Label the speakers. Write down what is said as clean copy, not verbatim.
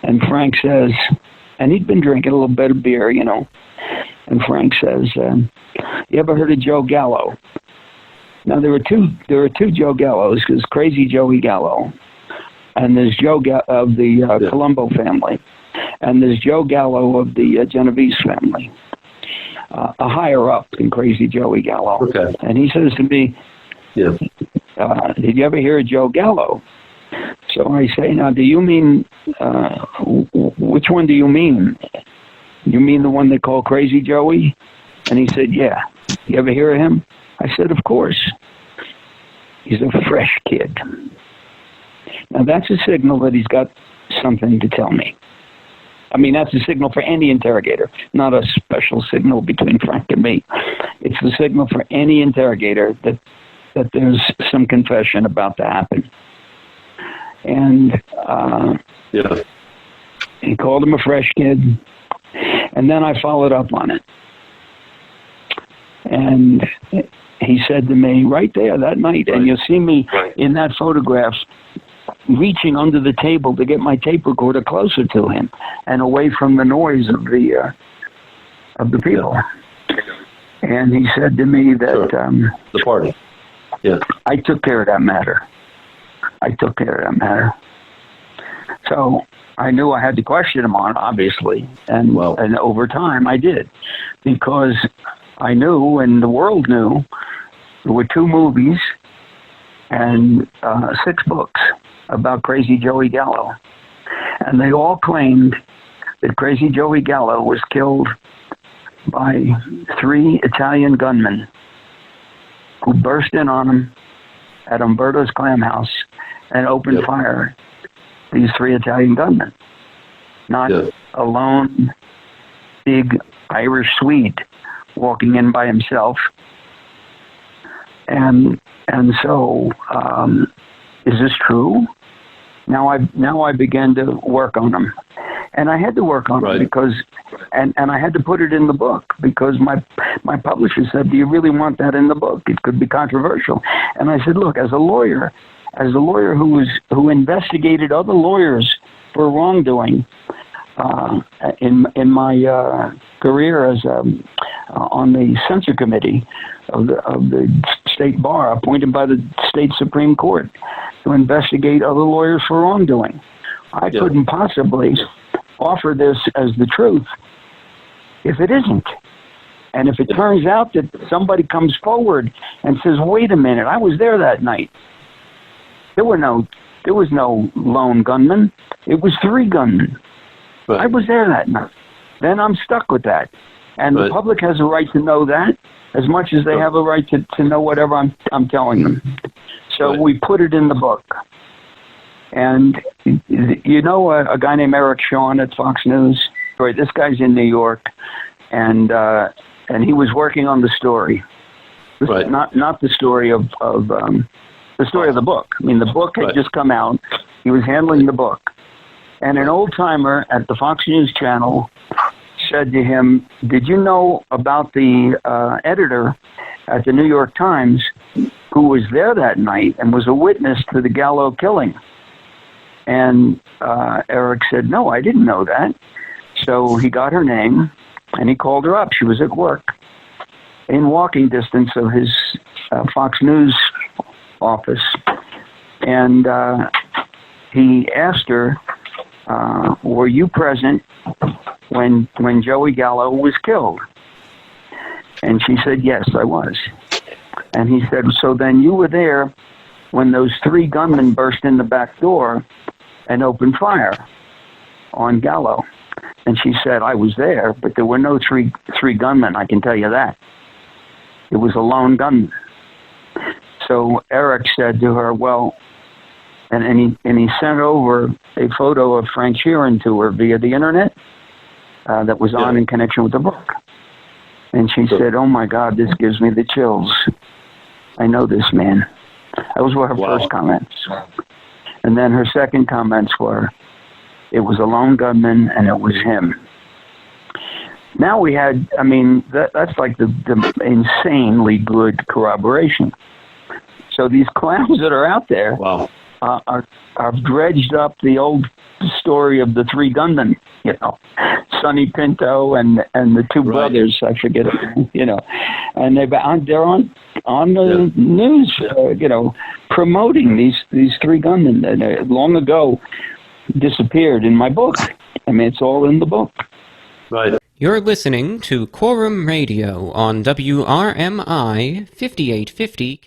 Speaker 1: And Frank says, and he'd been drinking a little bit of beer, you know. And Frank says, "You ever heard of Joe Gallo?" Now there were two Joe Gallos. There's Crazy Joey Gallo, and there's Joe of the Colombo family, and there's Joe Gallo of the Genovese family, a higher up than Crazy Joey Gallo.
Speaker 2: Okay.
Speaker 1: And he says to me, "Did you ever hear of Joe Gallo?" So I say, "Now, do you mean which one do you mean? You mean the one they call Crazy Joey?" And he said, "Yeah. You ever hear of him?" I said, "Of course. He's a fresh kid." Now, that's a signal that he's got something to tell me. I mean, that's a signal for any interrogator, not a special signal between Frank and me. It's the signal for any interrogator that there's some confession about to happen. And he called him a fresh kid, and then I followed up on it. And he said to me right there that night, and you'll see me in that photograph reaching under the table to get my tape recorder closer to him and away from the noise of the people. And he said to me that
Speaker 2: the party. Yeah.
Speaker 1: I took care of that matter. So I knew I had to question him on it, obviously, and over time I did, because I knew, and the world knew, there were 2 movies and 6 books about Crazy Joey Gallo, and they all claimed that Crazy Joey Gallo was killed by 3 Italian gunmen who burst in on him at Umberto's Clam House and opened fire. These 3 Italian gunmen, not a lone big Irish Swede walking in by himself. And so, is this true? Now I began to work on them, and I had to work on them because, and I had to put it in the book because my publisher said, "Do you really want that in the book? It could be controversial." And I said, "Look, as a lawyer who investigated other lawyers for wrongdoing in my career as on the censor committee of the state bar appointed by the state Supreme Court to investigate other lawyers for wrongdoing, I couldn't possibly offer this as the truth if it isn't. And if it turns out that somebody comes forward and says, 'Wait a minute, I was there that night. There was no lone gunman. It was 3 gunmen. I was there that night.' Then I'm stuck with that. And the public has a right to know that as much as they have a right to know whatever I'm telling them. So we put it in the book. And you know a guy named Eric Shawn at Fox News? Right, this guy's in New York, and he was working on the story. Not the story of the story of the book. I mean, the book had just come out. He was handling the book. And an old-timer at the Fox News channel said to him, "Did you know about the editor at the New York Times who was there that night and was a witness to the Gallo killing?" And Eric said, "No, I didn't know that." So he got her name, and he called her up. She was at work in walking distance of his Fox News office. And he asked her, "Were you present when Joey Gallo was killed?" And she said, "Yes, I was." And he said, "So then you were there when those 3 gunmen burst in the back door and opened fire on Gallo?" And she said, "I was there, but there were no three gunmen, I can tell you that. It was a lone gunman." So Eric said to her, "Well," and he sent over a photo of Frank Sheeran to her via the internet that was on in connection with the book. And she said, "Oh my God, this gives me the chills. I know this man." Those were her first comments. And then her second comments were, "It was a lone gunman and it was him." Now we had, I mean, that's like the insanely good corroboration. So these clowns that are out there I've dredged up the old story of the three gunmen, Sonny Pinto and the two brothers. I forget it, and they're on the news, promoting these three gunmen that long ago disappeared in my book. I mean, it's all in the book.
Speaker 2: Right.
Speaker 3: You're listening to Quorum Radio on WRMI 5850